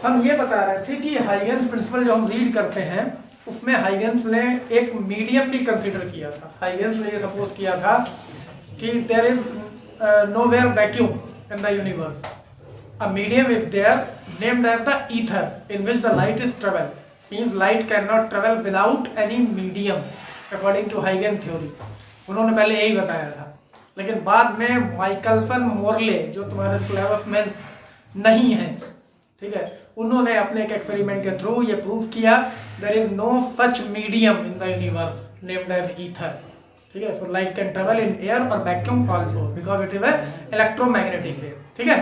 हम ये बता रहे थे कि हाइगेंस प्रिंसिपल जो हम रीड करते हैं उसमें हाइगेंस ने एक मीडियम भी कंसीडर किया था। हाइगेंस ने ये सपोज किया था कि there is nowhere vacuum in the universe, a medium is there named as the ether in which the light is travel, means light can not travel without any medium according to हाइगेन theory. उन्होंने पहले यही बताया था, लेकिन बाद में Michelson Morley जो तुम्हारे सिलेबस में नहीं है, ठीक है, उन्होंने अपने एक एक्सपेरिमेंट के थ्रू ये प्रूव किया there is no such medium in the universe named as ether. ठीक है, so light can travel in air और vacuum also because it is electromagnetic wave. ठीक है,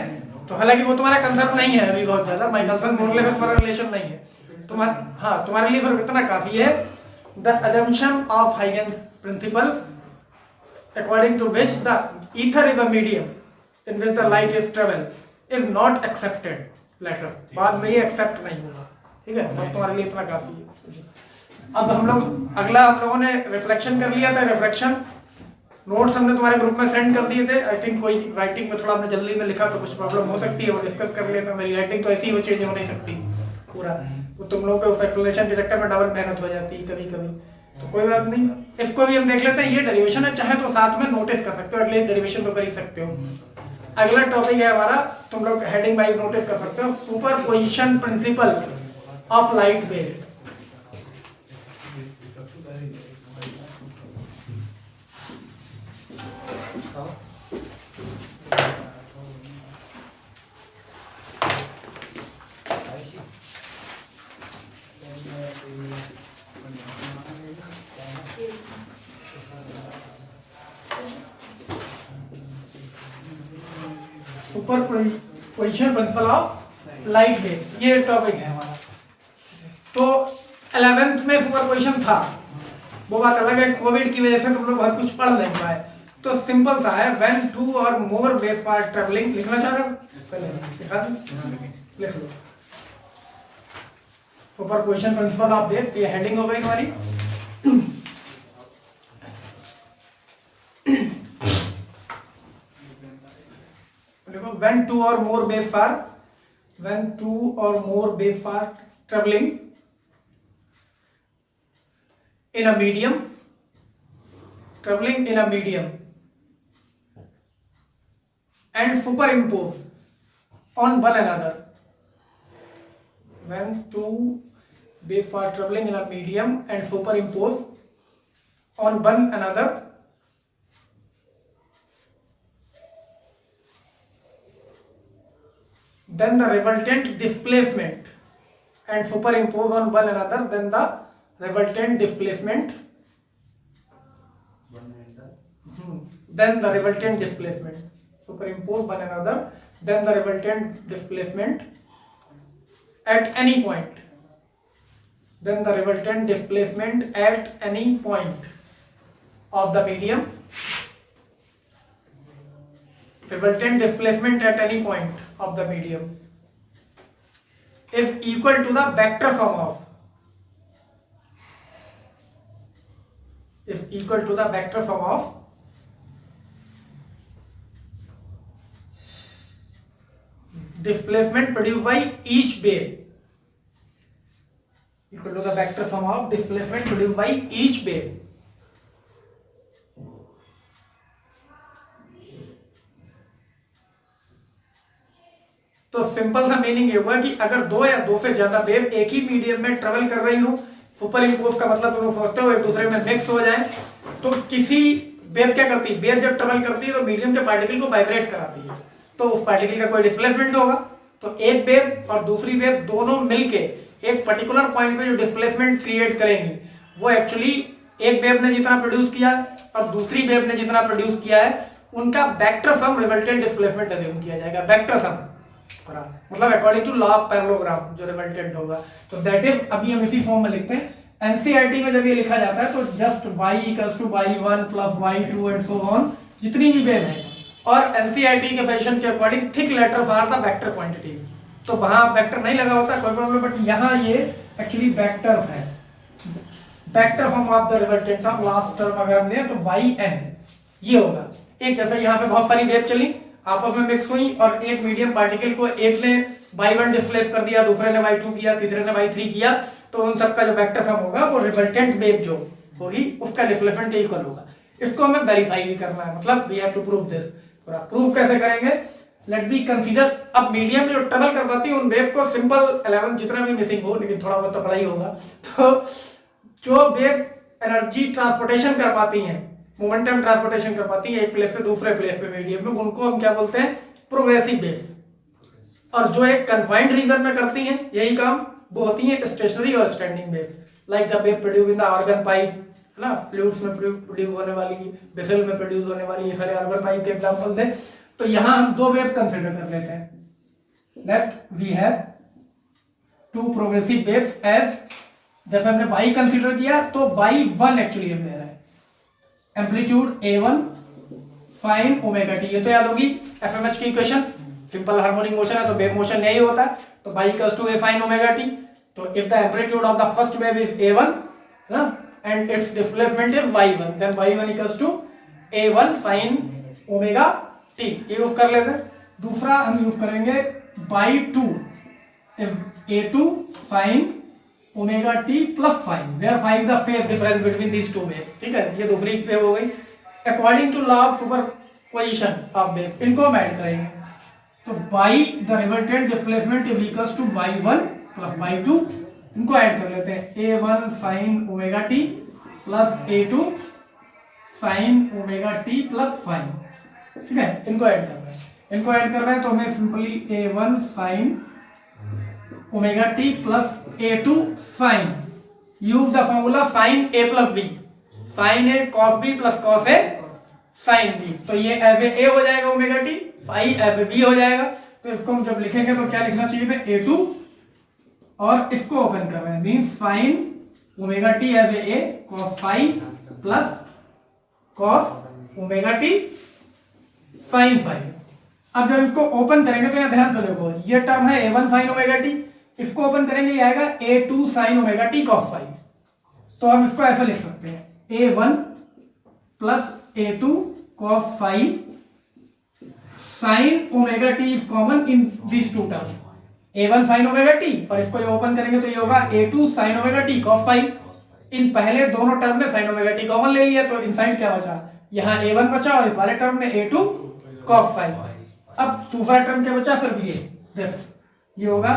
तो हालांकि वो तुम्हारा कंसर्न नहीं है अभी बहुत ज्यादा, माइकलसन मोरले में तुम्हारा रिलेशन नहीं है तुम्हारे लिए सिर्फ इतना काफी है, the assumption of Huygens principle according to which the ether is a medium in which the light is travel is not accepted later, बाद में ये accept नहीं होगा। ठीक है, बस तुम्हारे लिए इतना काफी है। अब हम लोगों ने रिफ्लेक्शन कर लिया था। रिफ्लेक्शन नोट्स हमने तुम्हारे ग्रुप में सेंड कर दिए थे। आई थिंक कोई राइटिंग में थोड़ा हमने जल्दी में लिखा तो कुछ प्रॉब्लम हो सकती है, वो डिस्कस कर लेना। मेरी राइटिंग तो ऐसी ही वो चेंज हो नहीं सकती पूरा, तो तुम लोगों के उस एक्सप्लेनेशन के चक्कर में डबल मेहनत हो जाती है कभी कभी, तो कोई बात नहीं। इसको भी हम देख लेते हैं, ये डेरिवेशन है, चाहे तो साथ में नोटिस कर सकते हो, एटलीस्ट डेरिवेशन तो कर ही सकते हो। अगला टॉपिक है हमारा, तुम लोग हेडिंग वाइज नोटिस कर सकते हो, superposition principle of light waves. Superposition principle of light wave, ये टॉपिक है हमारा। तो 11th में सुपरपोजिशन था, वो बात अलग है, कोविड की वजह से तुम लोग बहुत कुछ पढ़ नहीं पाए। तो सिंपल सा है, व्हेन टू और मोर वेव्स आर ट्रैवलिंग। लिखना चाह रहे हो? लिख लो, सुपरपोजिशन प्रिंसिपल ऑफ वेव्स, ये हेडिंग हो गई हमारी। When two or more waves are traveling in a medium and superimpose on one another. When two waves are traveling in a medium and superimpose on one another, then the resultant displacement and superimpose on one another, then the resultant displacement superimpose one another, then the resultant displacement at any point, then the resultant displacement at any point of the medium, resultant displacement at any point of the medium is equal to the vector sum of displacement produced by each wave, equal to the vector sum of displacement produced by each wave. तो simple सा meaning ये हुआ कि अगर दो या दो से ज्यादा वेव एक ही मीडियम में ट्रेवल कर रही हो, सुपर इम्पोज का मतलब तुम सोचते हो एक दूसरे में मिक्स हो जाए, तो किसी वेव क्या करती है, वेव जब ट्रेवल करती है तो मीडियम के पार्टिकल को वाइब्रेट कराती है, तो उस पार्टिकल का कोई डिस्प्लेसमेंट होगा। तो एक वेव और दूसरी वेव दोनों मिलके एक पर्टिकुलर पॉइंट पे जो डिस्प्लेसमेंट क्रिएट करेंगी, वो एक्चुअली एक वेव ने जितना प्रोड्यूस किया और दूसरी वेव ने जितना प्रोड्यूस किया है, उनका vector sum resultant displacement assume किया जाएगा। वेक्टर सम मतलब according to law of parallelogram जो रिजल्टेंट होगा, तो दैट इज, अभी हम इसी फॉर्म में लिखते हैं। एनसीईआरटी में जब ये लिखा जाता है तो just y equals to y1 plus y2 and so on, जितनी भी वेव है, और एनसीईआरटी के फैशन के according thick letters are the vector quantities, तो वहां वेक्टर नहीं लगा होता कोई प्रॉब्लम, बट यहाँ ये एक्चुअली वेक्टर्स है। Vector form of the resultant का लास्ट टर्म अगर हमने तो yn ये होगा। एक जैसे यहाँ पे बहुत सारी वेव चली, आपस में मिक्स हुई और एक मीडियम पार्टिकल को एक ने y1 डिस्प्लेस कर दिया, दूसरे ने y2 किया, तीसरे ने y3 किया, तो उन सबका जो वेक्टर फॉर्म होगा वो रिजल्टेंट वेव जो होगी उसका डिस्प्लेसमेंट के इक्वल होगा। इसको हमें वेरीफाई भी करना है, मतलब we have to prove this. Prove कैसे करेंगे? लेट बी कंसीडर, अब मीडियम में जो ट्रेवल कर पाती है उन वेव को सिंपल 11 जितना भी मिसिंग हो, लेकिन थोड़ा बहुत तो पढ़ाई होगा, तो जो वेव एनर्जी ट्रांसपोर्टेशन कर पाती हैं, मोमेंटम ट्रांसपोर्टेशन कर पाती है एक प्लेस से दूसरे प्लेस पे मीडियम में, उनको हम क्या बोलते हैं? Progressive waves. और जो एक कन्फाइंड रीजन में करती हैं यही काम, वो होती है स्टेशनरी और standing waves, like the wave produce in the organ pipe, है ना, फ्लूइड्स में प्रोड्यूस होने वाली, वेसल में प्रोड्यूस होने वाली, ये सारे ऑर्गन पाइप के एग्जांपल्स हैं। तो यहां हम दो वेव कंसीडर कर लेते हैं। Let we have two progressive waves as, जैसे हमने y कंसीडर किया तो y1 एक्चुअली हम ले रहे हैं, amplitude a1 sine omega t, ये तो याद होगी एफएमएच की इक्वेशन, सिंपल हार्मोनिक मोशन है तो वेव मोशन यही होता है, तो y equals to a sine omega t। तो if the amplitude of the first wave is a1 ना and its displacement is y1, then y1 equals to a1 sine omega t, ये use कर लेते हैं। दूसरा हम यूज करेंगे y2 if a2 sine omega t plus 5, where 5 the phase difference between these two waves, ठीक है, ये दूसरी वेव हो गई। According to law of superposition of waves, इनको हम ऐड करेंगे, तो y the resultant displacement is equals to y1 plus y2, इनको ऐड कर लेते हैं, a1 sine omega t plus a2 sine omega t plus 5, ठीक है, इनको ऐड कर रहे हैं। इनको ऐड कर रहे हैं तो हमें simply a1 sine omega t plus a2 sine, use the formula sine a plus b, sine a cos b plus cos a sine b, तो ये एफ ए हो जाएगा omega t, phi F A B हो जाएगा। तो इसको हम जब लिखेंगे तो क्या लिखना चाहिए? a2 और इसको ओपन कर रहे हैं, mean sine omega t F A cos phi plus cos omega t sine phi. अब जब इसको ओपन करेंगे तो यहाँ ध्यान से देखो, ये टर्म है a1 साइन ओमेगा t, इसको ओपन करेंगे ये आएगा a2 sine omega t cos phi. तो हम इसको ऐसे लिख सकते हैं a1 plus a2 cos phi sine omega t is common in this two terms, a1 sine omega t, और इसको जब ओपन करेंगे तो ये होगा a2 sine omega t cos phi. इन पहले दोनों टर्म में साइन ओमेगा t कॉमन ले लिया, तो इनसाइड क्या बचा? यहाँ a1 बचा और इस वाले टर्म में a2 cos फाई। अब दूसरा टर्म क्या बचा? फिर ये दिस, ये होगा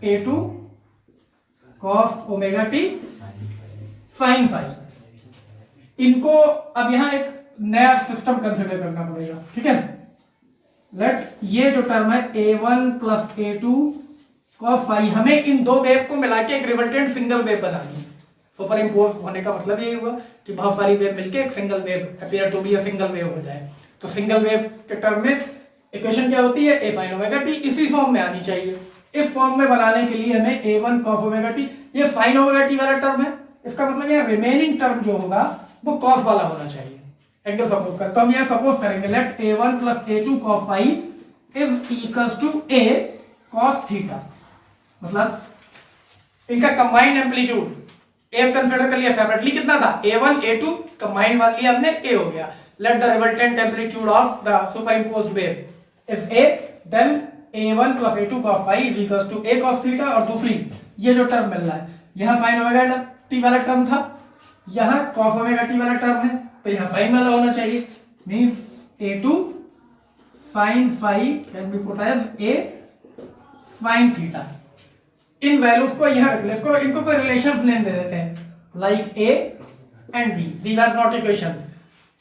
a2 cos omega t sine phi. इनको अब यहाँ एक नया सिस्टम कंसिडर करना पड़ेगा, ठीक है। लेट ये जो टर्म है a1 plus a2 cos phi, हमें इन दो वेव को मिला के एक रिजल्टेंट सिंगल वेव बनानी है। सुपर इम्पोज होने का मतलब यही हुआ कि बहुत सारी वेव मिलके एक single wave appear to be a single wave हो जाए। तो सिंगल वेव के टर्म में इक्वेशन क्या होती है? a sin ओमेगा t, इसी फॉर्म में आनी चाहिए। इस फॉर्म में बनाने के लिए हमें a1 cos ओमेगा t, ये sin ओमेगा t वाला टर्म है, इसका मतलब ये रिमेनिंग टर्म जो होगा वो cos वाला होना चाहिए, एंगल सपोज कर। तो हम ये सपोज करेंगे, let a1 plus a2 cos phi is equals to a cos theta, मतलब इनका कंबाइंड एम्पलीट्यूड a कंसीडर कर लिया सेपरेटली, कितना था? a1 a2 कंबाइंड मान लिया हमने, a हो गया। Let the resultant amplitude of the superimposed wave if a, then a1 plus a2 cos phi is equals to a cos theta. और दूसरी ये जो टर्म मिल रहा है, यहाँ sin ओमेगा t वाला टर्म था, यहाँ cos ओमेगा t वाला टर्म है, तो यहाँ sin वाला होना चाहिए, means a2 sin phi can be put as a sin theta. इन वैल्यूज को यहाँ रख ले, इसको इनको कोई रिलेशंस नेम दे देते हैं, like a and b, these are not equations,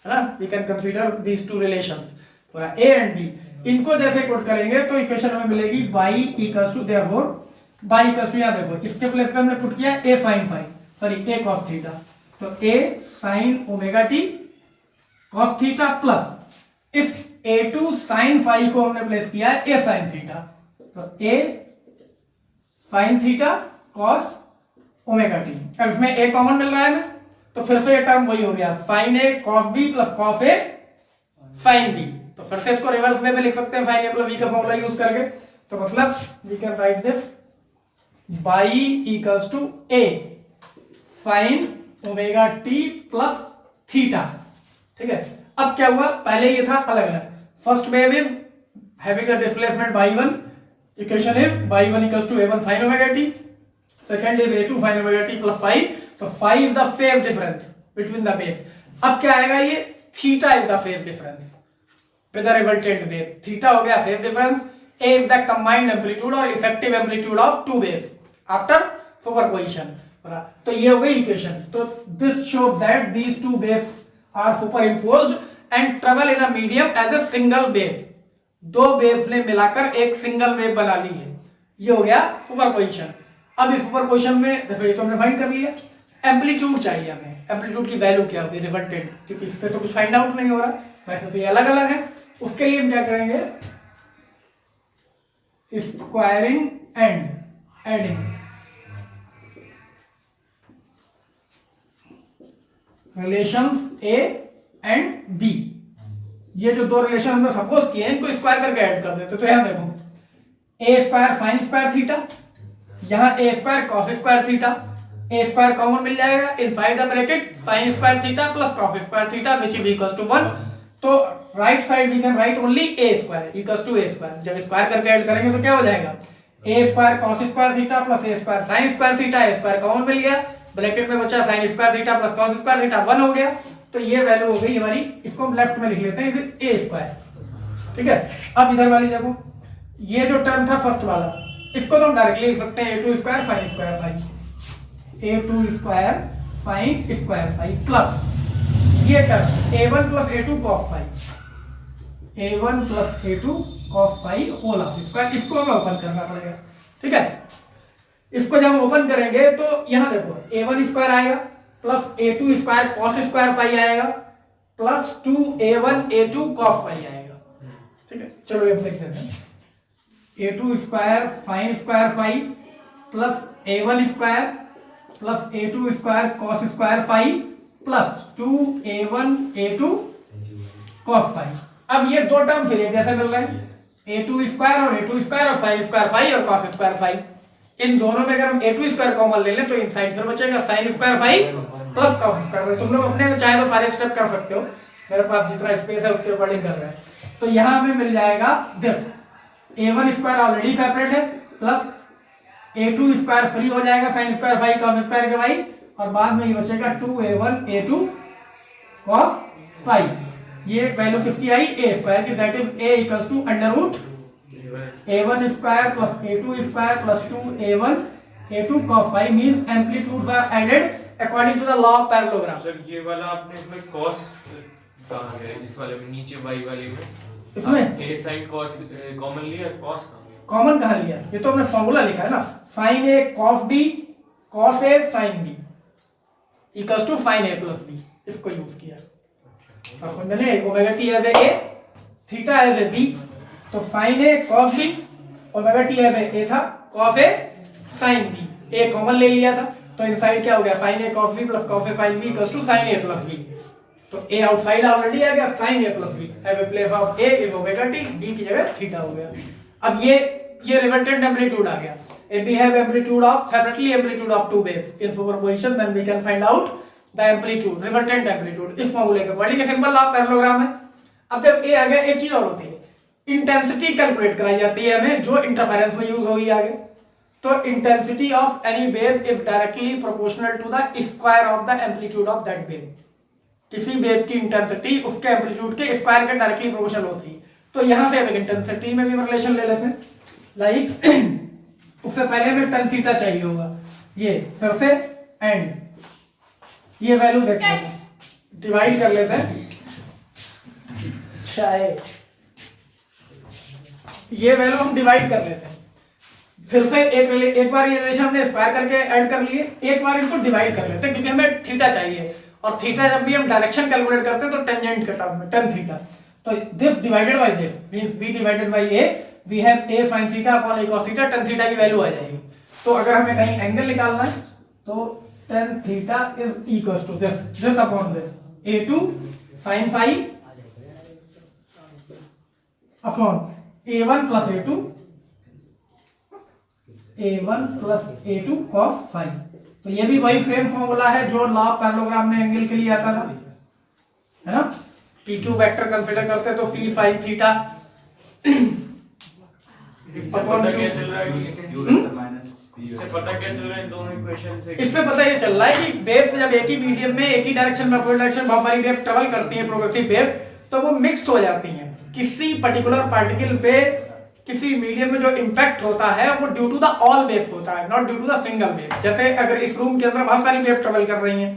है ना, we can consider these two relations, पूरा a एंड b। इनको जैसे पुट करेंगे तो इक्वेशन हमें मिलेगी y equals to, therefore y equals to, यहाँ देखो इसके प्लेस पे हमने पुट किया a sin phi, sorry a cos theta, तो a sin omega t cos theta plus if a2 sin phi को हमने प्लेस किया है a sin थीटा, तो a sin theta cos omega t। अब इसमें a कॉमन मिल रहा है हमें, तो फिर से ये टर्म वही हो गया, sin a cos b plus cos a sin b। तो फिर से इसको रिवर्स वे में लिख सकते हैं, sin a प्लस b का फॉर्मूला यूज करके। तो मतलब we can write this y equals to a sin omega t plus theta, ठीक है। अब क्या हुआ, पहले ये था अलग अलग, first wave is having a displacement by 1, equation is by 1 equals to a1 sin omega t, second is a2 sin omega t plus phi, तो phi is the phase difference between the waves। अब क्या आएगा, ये theta is the phase difference with the resultant wave, theta हो गया phase difference, a is the combined amplitude or effective amplitude of two waves after superposition। तो ये हो गई इक्वेशंस। तो this shows that these two waves are superimposed and travel in a medium as a single wave. दो waves ने मिलाकर एक single wave बना ली है, ये हो गया सुपरपोजिशन। अब इस सुपरपोजिशन में देखो, ये तो हमने फाइंड कर लिया, एम्पलीट्यूड चाहिए हमें, एम्पलीट्यूड की वैल्यू क्या होगी रिजल्टेंट, क्योंकि इससे तो कुछ फाइंड आउट नहीं हो रहा, वैसे तो ये अलग अलग है। उसके लिए हम क्या करेंगे, squaring and adding relations A and B. ये जो दो रिलेशन हमने सपोज किए हैं इनको स्क्वायर करके ऐड कर देते। तो यहां देखो, A square sine square theta, यहां A square cos square theta, A square common मिल जाएगा inside the bracket sine square theta plus cos square theta which is equals to 1। तो right side we can write only A square equals to A square. जब square करके add करेंगे तो क्या हो जाएगा, A square cos square theta plus A square sine square theta, A square common मिल गया, bracket में बचा sign square theta plus cos square theta 1 हो गया। तो ये वैल्यू हो गई हमारी, इसको हम लेफ्ट में लिख लेते हैं ए स्क्वायर, ठीक है। अब इधर वाली देखो, ये जो टर्म था फर्स्ट वाला, इसको तो हम डायरेक्टली लिख सकते हैं a2 square sine square phi, a2 square sine square phi plus ये term a1 plus a2 cos phi, a1 plus a2 cos phi whole half square. इसको हमें ओपन करना पड़ेगा, ठीक है। इसको जब हम ओपन करेंगे तो यहां देखो a1 स्क्वायर आएगा plus a2 square cos square phi आएगा plus 2a1 a2 cos phi आएगा, ठीक है। चलो ये लिख देते हैं, a2 square sine square phi plus a1 square plus a2 square cos square phi plus 2a1 a2 cos phi. अब ये दो टर्म फिर एक जैसे मिल रहे हैं, a2 स्क्वायर और a2 स्क्वायर और साइन स्क्वायर फाई और कॉस स्क्वायर फाई। इन दोनों में अगर हम a2 स्क्वायर कॉमन ले लें तो इनसाइड फिर बचेगा sine square phi plus cos square phi. तुम लोग अपने चाहे तो सारे स्टेप कर सकते हो, मेरे पास जितना स्पेस है उसके अकॉर्डिंग कर रहे हैं। तो यहां हमें मिल जाएगा this, a1 square already separate है प्लस a2 स्क्वायर फ्री हो जाएगा sine square phi cos square के भाई, और बाद में ये बचेगा 2a1 a2 कॉस फाई। ये वैल्यू किसकी आई, a स्क्वायर की, that is a equals to under root a1 square plus a2 square plus 2a1 a2 cos phi means amplitudes are added according to the law of parallelogram। Sir ये वाला आपने इसमें cos कहाँ गया, इस वाले में नीचे y वाले में इसमें a sin cos कॉमन लिया, cos कहाँ गया, कॉमन कहाँ लिया, ये तो हमने फॉर्मूला लिखा है ना, sin a cos b cos a sin b equals to sin a plus b, इसको यूज किया। और समझने omega t as A theta as A b, तो sin a cos b omega t as A था cos a sin b, a common ले लिया था तो इनसाइड क्या हो गया sin a cos b plus cos a sin b equals to sin a plus b। तो a आउटसाइड ऑलरेडी आ गया, sin a plus b as place of a is omega t, b की जगह theta हो गया। अब ये resultant amplitude आ गया, if we have amplitude of separately amplitude of two waves in superposition then we can find out the amplitude resultant amplitude इस फॉर्मूले के according, simple law of parallelogram है। अब जब a आ गया, एक चीज और होती है, इंटेंसिटी कैलकुलेट कराई जाती है हमें जो इंटरफेरेंस में यूज होगी आगे। तो intensity of any wave is directly proportional to the square of the amplitude of that wave. किसी वेव की इंटेंसिटी उसके एम्पलीट्यूड के स्क्वायर के डायरेक्टली प्रोपोर्शनल होती है। तो यहां से इंटेंसिटी में भी रिलेशन ले लेते हैं, लाइक उससे पहले हमें tan थीटा चाहिए होगा, ये फिर से एंड ये वैल्यू देखते हैं, डिवाइड कर लेते हैं, शायद ये वैल्यू हम डिवाइड कर लेते हैं। फिर से एक बार ये रिलेशन हमने स्क्वायर करके ऐड कर लिए, एक बार इनको डिवाइड कर लेते हैं क्योंकि हमें थीटा चाहिए, और थीटा जब भी हम डायरेक्शन कैलकुलेट करते हैं तो टेंजेंट के टर्म में tan थीटा। तो this divided by this means b divided by a, we have a sin theta upon a cos theta, tan theta की वैल्यू आ जाएगी। तो अगर हमें कहीं एंगल निकालना है तो tan theta is equals to this upon this a2 sin phi upon a1 plus a2 cos phi। तो ये भी वही सेम फॉर्मूला है जो लॉ ऑफ पैरेललोग्राम में एंगल के लिए आता था, है ना। PQ वेक्टर कंसीडर करते तो P sin थीटा इससे अपॉन पता क्यू। क्या चल रहा है इससे पता क्या चल रहा है इन दोनों इक्वेशन से? इससे पता ये चल रहा है कि वेव्स जब एक ही मीडियम में एक ही डायरेक्शन में अपोजिट डायरेक्शन बहुत सारी वेव ट्रेवल करती हैं, प्रोग्रेसिव वेव, तो वो मिक्स हो जाती हैं। किसी पर्टिकुलर पार्टिकल पे किसी मीडियम में जो इम्पैक्ट होता है वो due to the all waves होता है, not due to the single wave. जैसे अगर इस रूम के अंदर बहुत सारी वेव ट्रेवल कर रही हैं,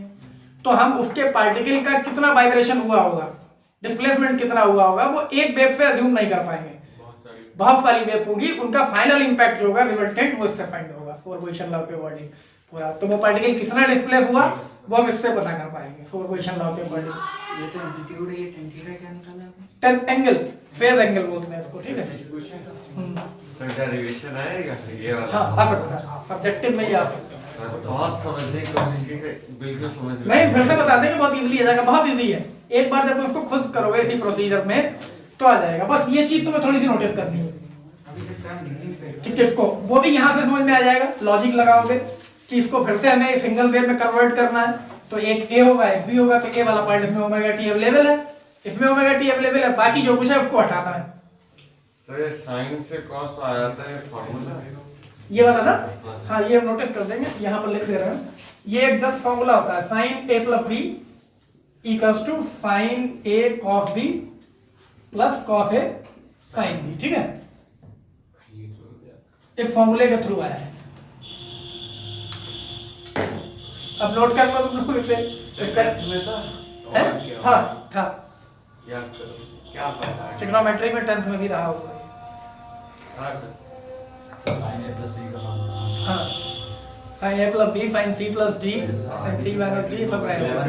तो हम उसके पार्टिकल का कितना वाइब्रेशन हुआ होगा, डिस्प्लेसमेंट कितना हुआ होगा, वो एक वेव से अज्यूम नहीं कर पाएंगे। बहुत सारी वेव होगी, उनका फाइनल इंपैक्ट जो होगा रिजल्टेंट वो इससे फाइंड होगा सुपरपोजिशन लॉ के अकॉर्डिंग पूरा। तो वो पार्टिकल कितना डिस्प्लेस हुआ वो हम इससे पता कर पाएंगे सुपरपोजिशन लॉ के अकॉर्डिंग। ये तो एम्पलीट्यूड है, ये टेन थीटा क्या निकाला आपने? टेन एंगल, फेज एंगल बोलते हैं इसको, ठीक है। डेरिवेशन आएगा ये वाला? हाँ आ सकता है, सब्जेक्टिव में ही आ सकता है। बहुत समझने की कोशिश की, बिल्कुल समझ नहीं फिर से बता दें कि बहुत इजीली आ जाएगा, बहुत इजी है। एक बार जब उसको खुद करोगे इसी प्रोसीजर में तो आ जाएगा। बस ये चीज तुम्हें थोड़ी सी नोटिस करनी है अभी तक टाइम नहीं कि किसको, वो भी यहाँ से समझ में आ जाएगा। लॉजिक लगाओगे कि इसको फिर से हमें सिंगल वेव में कन्वर्ट करना है, तो एक ए होगा एक बी होगा, तो ए वाला पॉइंट इसमें ओमेगा टी अवेलेबल है, इसमें ओमेगा टी अवेलेबल है, बाकी जो कुछ है उसको हटाना है। सर साइन से कॉस आ जाता है फार्मूला, ये वाला ना, हाँ ये हम नोटिस कर देंगे, यहाँ पर लिख दे रहे हैं। ये एक जस्ट फॉर्मूला होता है, sine A plus B equals to sine A cos B plus cos A sine B, ठीक है। इस फॉर्मूले के थ्रू आया है। अब नोट कर लो तुम लोग इसे। में था है? और क्या? हाँ था, याद करो क्या फायदा है? ट्रिग्नोमेट्री में 10th में भी रहा हुआ है। हाँ sir, sine A plus B का फॉर्मूला हाँ, sine A plus B sine C plus D sine C minus D सब रहेगा।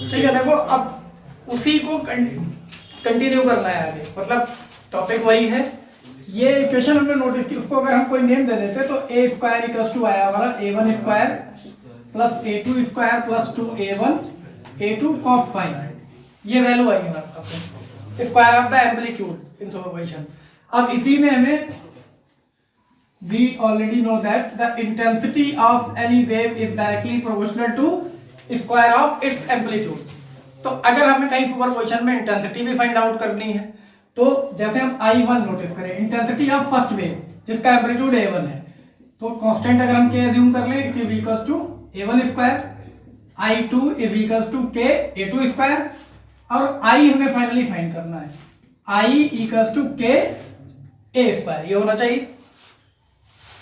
ठीक है, देखो अब उसी को कंटिन्यू करना है आगे, मतलब टॉपिक वही है। ये इक्वेशन हमने नोटिस की, उसको अगर हम कोई नेम दे देते तो ए स्क्वायर इक्वल्स टू आया हमारा a1 square plus a2 square plus 2a1 a2 cos phi, ये वैल्यू आई हमारे पास, square of the amplitude in superposition. अब इसी में हमें we already know that the intensity of any wave is directly proportional to square of its amplitude। तो अगर हमें कहीं सुपरपोजिशन में इंटेंसिटी भी फाइंड आउट करनी है, तो जैसे हम I1 नोटिस करें, इंटेंसिटी ऑफ फर्स्ट वेव जिसका एम्पलीट्यूड A1 है, तो कांस्टेंट अगर हम K अज्यूम कर लें, it is equals to A1 square, I2 is equals to K A2 square, और I हमें फाइनली फाइंड करना है, I equals to K A square, ये होना चाहिए।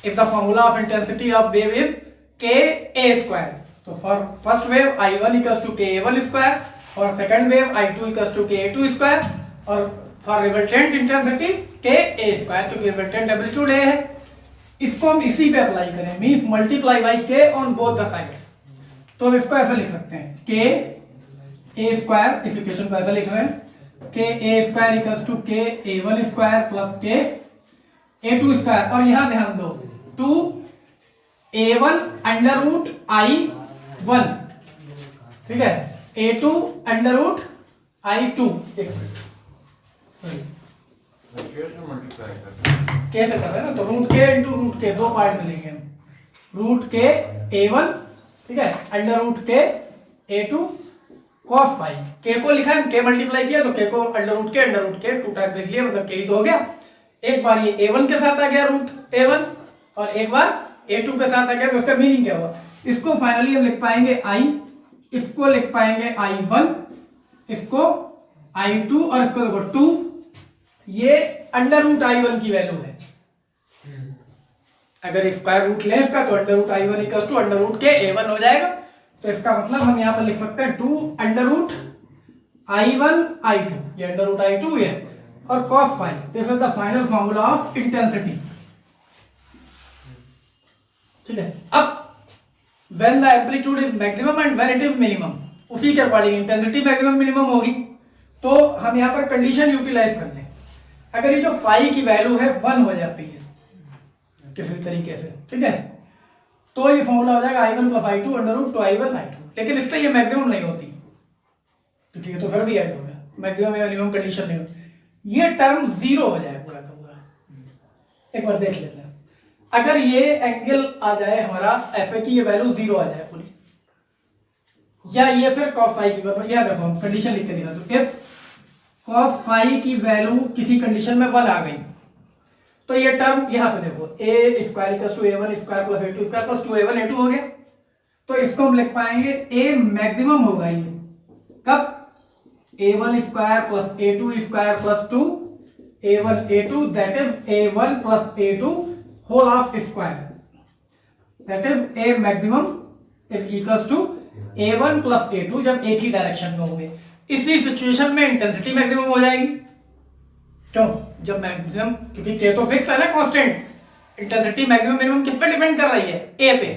If the formula of intensity of wave is K A square, तो for first wave I1 equals to K A1 square, for second wave I2 equals to K A2 square, और for resultant intensity K A square, क्योंकि resultant amplitude A है। इसको हम इसी पे apply करें, means multiply by K on both the sides. तो हम इसको ऐसे लिख सकते हैं, K A square, इस इक्वेशन को ऐसे लिख रहे हैं, K A square equals to K A1 square plus K A2 square, और यहां ध्यान दो 2 A1 अंडर रूट I1, ठीक है, A2 अंडर रूट I2, कैसे मल्टीप्लाई करते हैं? कैसे कर रहे हैं ना, तो रूट के इंटू रूट के दो पार्ट मिलेंगे हम, रूट के A1, ठीक है, अंडर रूट के A2 cos फाइव। के को लिखा है, के मल्टीप्लाई किया तो के को अंडर रूट के 2 टाइम्स लिख लिया, मतलब के ही तो हो गया। एक बार ये A1 के साथ आ गया रूट A1, और एक बार A2 के साथ आ गया, तो उसका मीनिंग क्या हुआ, इसको फाइनली हम लिख पाएंगे I, इसको लिख पाएंगे I1, इसको I2, और इसको देखो 2, ये अंडर रूट I1 की वैल्यू है। अगर स्क्वायर रूट लें इसका, तो under root I1 equals to under root के A1 हो जाएगा। तो इसका मतलब हम यहाँ पर लिख सकते हैं 2 अंडर रूट I1 I2, ये अंडर रूट I2 है, और cos five, this is the final formula of intensity. ठीक है, अब when the amplitude is maximum and when it is minimum, उसी के अकॉर्डिंग इंटेंसिटी मैक्सिमम मिनिमम होगी। तो हम यहाँ पर कंडीशन यूटिलाइज कर लें, अगर ये जो फाई की वैल्यू है 1 हो जाती है किसी तरीके से, ठीक है, तो ये फॉर्मूला हो जाएगा I1 plus I2 under root 2I1 I2। लेकिन इससे ये मैक्सिमम नहीं होती, क्योंकि ये तो फिर भी ऐड हो गया, मैक्सिमम या मिनिमम कंडीशन नहीं होती, ये टर्म 0 हो जाए पूरा का पूरा। एक बार देख लेते हैं, अगर ये एंगल आ जाए हमारा एफ की ये वैल्यू 0 आ जाए पूरी, या ये फिर cos फाई की वैल्यू, यह देखो हम कंडीशन लिख के दिखा दो, इफ cos फाई की वैल्यू किसी कंडीशन में 1 आ गई, तो ये टर्म यहां से देखो A square equal to a1 square plus a2 square plus 2a1 a2 हो गया। तो इसको हम लिख पाएंगे ए मैक्सिमम होगा ये कब, a1 square plus a2 square plus 2 a1 a2 that is a1 plus a2 whole of square, that is a maximum is equals to a1 plus a2 जब एक ही डायरेक्शन में होंगे। इसी सिचुएशन में इंटेंसिटी मैक्सिमम हो जाएगी, क्यों, जब मैक्सिमम, क्योंकि k तो फिक्स है ना कांस्टेंट, इंटेंसिटी मैक्सिमम मिनिमम किस पे डिपेंड कर रही है, a पे,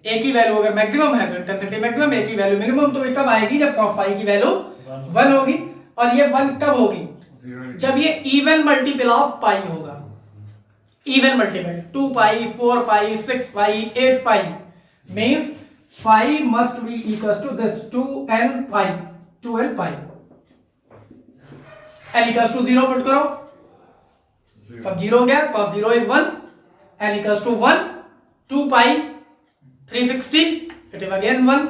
a की वैल्यू अगर मैक्सिमम है तो इंटेंसिटी मैक्सिमम, a की वैल्यू मिनिमम, तो ये कब आएगी, जब cos फाई की वैल्यू 1 होगी। और ये 1 कब होगी, जब ये इवन मल्टीपल ऑफ पाई होगा, even multiple 2 pi 4 pi 6 pi 8 pi means phi must be equals to this 2n pi, 2n pi, n equals to 0 put करो, सब 0 हो गया, cos 0 is 1, n equals to 1, 2 pi 360, it is again 1,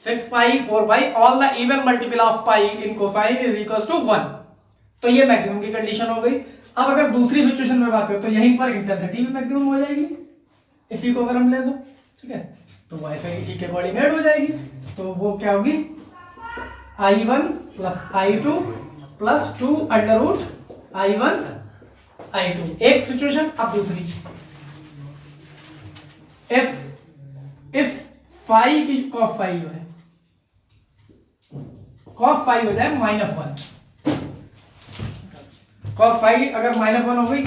6 pi 4 pi, all the even multiple of pi in cosine is equals to 1। तो ये maximum की condition हो गई। अब अगर दूसरी सिचुएशन में बात करें तो यहीं पर इंटेंसिटी भी मैक्सिमम हो जाएगी, इसी को अगर हम ले दो, ठीक है, तो वाईफाई इसी के अकॉर्डिंग ऐड हो जाएगी। तो वो क्या होगी, i1 plus i2 plus 2 under root i1 i2, एक सिचुएशन। अब दूसरी, इफ फाई की कॉस फाई जो है, कॉस फाई हो जाए -1, कॉस फाई अगर -1 हो गई,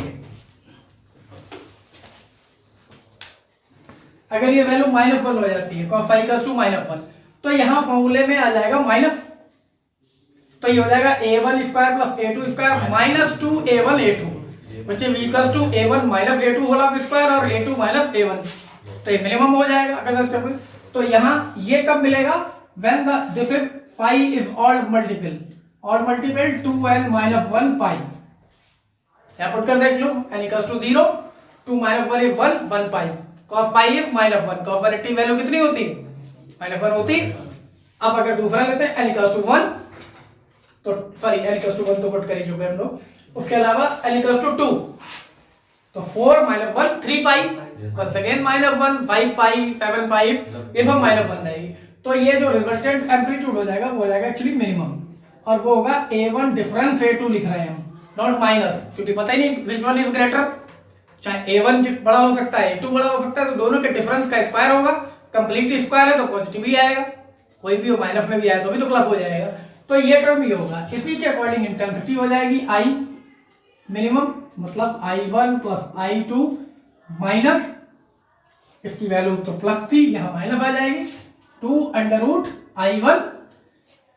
अगर ये वैल्यू -1 हो जाती है, cos फाई इक्वल्स टू -1, तो यहां फॉर्मूले में आ जाएगा माइनस, तो ये हो जाएगा a1 square plus a2 square minus 2a1 a2 which is equals to a1 minus a2 whole of square और a2 माइनस a1, तो ये मिनिमम हो जाएगा अगर ऐसा कोई। तो यहां ये कब मिलेगा, when the this is phi is odd multiple 2n minus 1 pi, यहां पुट कर देख लो, n equals to 0, 2 minus 1 is 1 pi, cos phi is -1, cos phi की वैल्यू कितनी होती है, -1 होती। अब अगर दूसरा लेते हैं n इक्वल्स टू 1, तो सॉरी n इक्वल्स टू 1 तो पुट कर ही चुके हम लोग, उसके अलावा n इक्वल्स टू 2, तो 4 माइनस 1 3 पाई, वंस अगेन -1 5 पाई 7 पाई, ये सब -1 रहेगी। तो ये जो रिजल्टेंट एम्पलीट्यूड हो जाएगा वो हो जाएगा एक्चुअली मिनिमम, और वो होगा a1 डिफरेंस a2 लिख रहे हैं हम, नॉट माइनस, क्योंकि पता ही नहीं विच वन इज ग्रेटर, चाहे a1 बड़ा हो सकता है a2 बड़ा हो सकता है, तो दोनों के डिफरेंस का स्क्वायर होगा, कंप्लीट स्क्वायर है तो पॉजिटिव ही आएगा, कोई भी हो माइनस में भी आए तो भी तो प्लस हो जाएगा। तो ये टर्म ये होगा, इसी के अकॉर्डिंग इंटेंसिटी हो जाएगी I मिनिमम, मतलब I1 प्लस I2 माइनस, इसकी वैल्यू तो प्लस थी, यहाँ माइनस आ जाएगी, 2 under root I1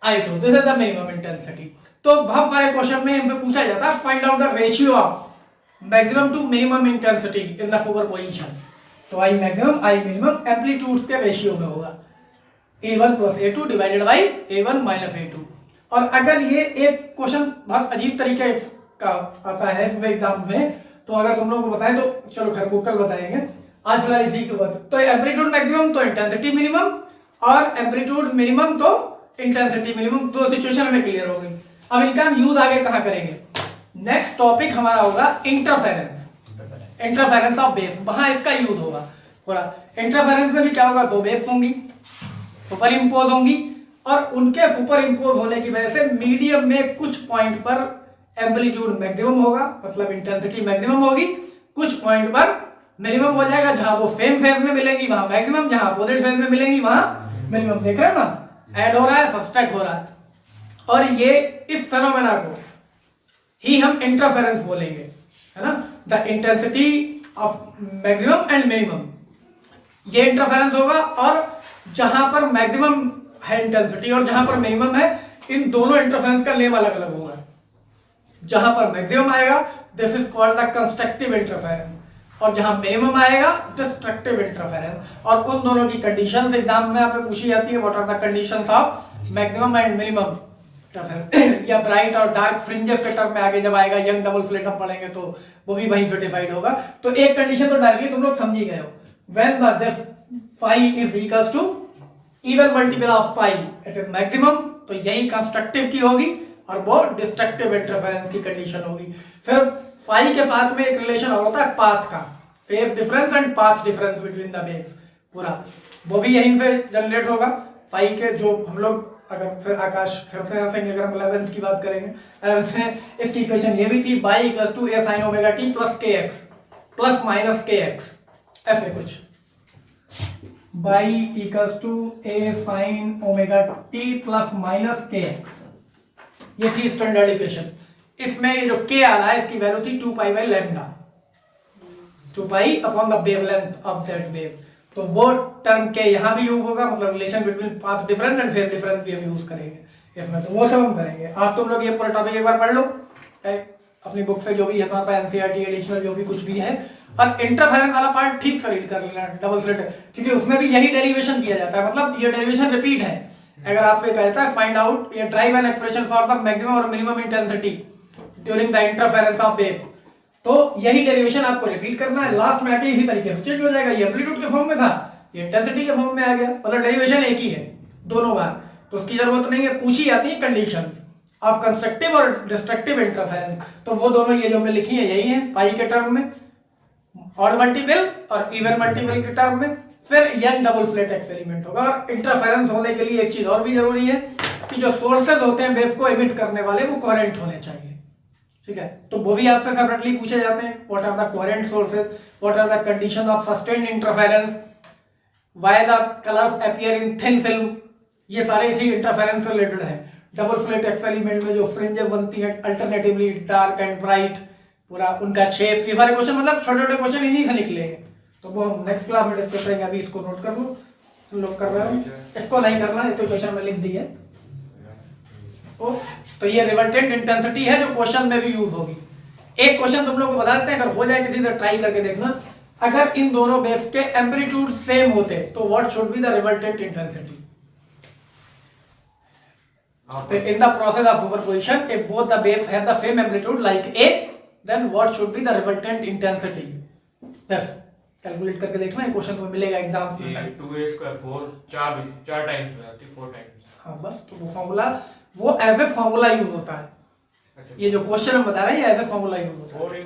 I2, this is the minimum intensity. तो बहुत सारे क्वेश्चन में हमसे पूछा जाता है find out the ratio of maximum to minimum intensity in the superposition, तो I maximum I minimum amplitudes के रेशियो में होगा, a1 plus a2 divided by a1 minus a2। और अगर ये एक क्वेश्चन बहुत अजीब तरीके का आता है एग्जाम में, तो अगर तुम लोगों को बताएं तो चलो खैर वो कल बताएंगे, आज फिलहाल इसी के बाद। तो एम्पलीट्यूड मैक्सिमम तो इंटेंसिटी मिनिमम, और एम्पलीट्यूड मिनिमम तो इंटेंसिटी मिनिमम, दो सिचुएशन हमें क्लियर हो गई। अब इनका हम यूज आगे कहाँ करेंगे, नेक्स्ट टॉपिक हमारा होगा इंटरफेरेंस, इंटरफेरेंस ऑफ वेव्स, वहां इसका यूज होगा पूरा। इंटरफेरेंस में भी क्या होगा, दो वेव्स होंगी, सुपर इम्पोज होंगी, और उनके सुपर इम्पोज होने की वजह से मीडियम में कुछ पॉइंट पर एम्पलीट्यूड मैक्सिमम होगा, मतलब इंटेंसिटी मैक्सिमम होगी, कुछ पॉइंट पर मिनिमम हो जाएगा, जहां वो सेम फेज में मिलेंगी वहां मैक्सिमम, जहां अपोजिट फेज में मिलेंगी वहां मिनिमम। देख रहे हो ना, ऐड हो रहा है, सब्सट्रैक्ट हो रहा है, और ये इस फेनोमेना को ही हम इंटरफेरेंस बोलेंगे, है ना, the intensity of maximum and minimum, ये इंटरफेरेंस होगा। और जहां पर मैक्सिमम है इंटेंसिटी और जहां पर मिनिमम है, इन दोनों इंटरफेरेंस का नेम अलग अलग होगा। जहां पर मैक्सिमम आएगा this is called the constructive interference, और जहां मिनिमम आएगा डिस्ट्रक्टिव इंटरफेरेंस। और उन दोनों की कंडीशंस एग्जाम में आपको पूछी जाती है, what are the conditions of maximum and minimum या ब्राइट और डार्क फ्रिंजेस के टर्म में आगे जब आएगा, यंग डबल स्लिट हम पढ़ेंगे तो वो भी वहीं से डिफाइंड होगा। तो एक कंडीशन तो डायरेक्टली तुम लोग समझ ही गए हो, when the this phi is equals to even multiple of pi it is maximum, तो यही कंस्ट्रक्टिव की होगी। और वो डिस्ट्रक्टिव इंटरफेरेंस की कंडीशन होगी। फिर फाई के साथ में एक रिलेशन और होता है पाथ का, phase difference and path difference between the waves, पूरा वो भी यहीं से जनरेट होगा। फाई के जो हम लोग अगर फिर आकाश फिर से हंसेंगे अगर हम 11th की बात करेंगे, 11th में इसकी इक्वेशन ये भी थी y equals to a sine omega t plus k x plus minus k x, ऐसे कुछ y equals to a sine omega t plus minus k x, ये थी स्टैंडर्ड इक्वेशन। इसमें ये जो के आ रहा है इसकी वैल्यू थी 2 pi by lambda, 2 pi upon the wavelength of that wave. तो वो टर्म के यहाँ भी यूज होगा, मतलब relation between path difference and phase difference भी हम यूज करेंगे इसमें, तो वो सब हम करेंगे। आज तुम लोग ये पूरा टॉपिक एक बार पढ़ लो अपनी बुक से, जो भी है तुम्हारे पास एनसीईआरटी एडिशनल जो भी कुछ भी है, और इंटरफेरेंस वाला पार्ट ठीक से रीड कर लेना डबल स्लिट, क्योंकि उसमें भी यही डेरिवेशन किया जाता है, मतलब ये डेरिवेशन रिपीट है। अगर आपसे कहता है फाइंड आउट ये derive an expression for the maximum और minimum intensity during the interference of waves, तो यही डेरिवेशन आपको रिपीट करना है। लास्ट में आके इसी तरीके से चेंज हो जाएगा, ये एम्पलीट्यूड के फॉर्म में था, ये इंटेंसिटी के फॉर्म में आ गया, मतलब डेरिवेशन एक ही है दोनों बार, तो उसकी जरूरत नहीं है। पूछी जाती है कंडीशंस ऑफ कंस्ट्रक्टिव और डिस्ट्रक्टिव इंटरफेरेंस, तो वो दोनों ये जो हमने लिखी है यही है पाई के टर्म में, ऑड मल्टीपल और इवन मल्टीपल के टर्म में। फिर यंग डबल स्लिट एक्सपेरिमेंट होगा, और इंटरफेरेंस होने के लिए एक चीज और भी जरूरी है कि जो सोर्सेज होते हैं वेव को एमिट करने वाले वो कोहेरेंट होने चाहिए, ठीक है। तो वो भी आपसे सेपरेटली पूछे जाते हैं, what are the coherent sources, what are the condition of sustained interference, why the colours appear in thin film, ये सारे इसी इंटरफेरेंस से रिलेटेड है। डबल स्लिट एक्सपेरिमेंट में जो फ्रिंजेस बनती है अल्टरनेटिवली डार्क एंड ब्राइट, पूरा उनका शेप, ये सारे क्वेश्चन मतलब छोटे छोटे क्वेश्चन इन्हीं से निकलेंगे, तो वो हम नेक्स्ट क्लास में डिस्कस करेंगे। अभी इसको नोट कर लो, तुम लोग कर रहे हो, इसको नहीं करना, ये तो क्वेश्चन में लिख दी है। तो ये रिजल्टेंट इंटेंसिटी है जो क्वेश्चन में भी यूज होगी। एक क्वेश्चन तुम लोग को बता देते हैं, अगर हो जाए किसी से ट्राई करके देखना, अगर इन दोनों वेव्स के एम्पलीट्यूड सेम होते तो what should be the resultant intensity. So in the process of superposition, if both the waves have the same amplitude like A, then what should be the resultant intensity? बस calculate करके देखना, ये question तुम्हें मिलेगा exams में। 2a square 4 4 times हो जाती है, 4 टाइम्स। हाँ बस, तो वो फॉर्मूला वो एज ए फॉर्मूला यूज होता है। अच्छा, ये जो क्वेश्चन हम बता रहे हैं ये एज ए फॉर्मूला यूज होता है। 4a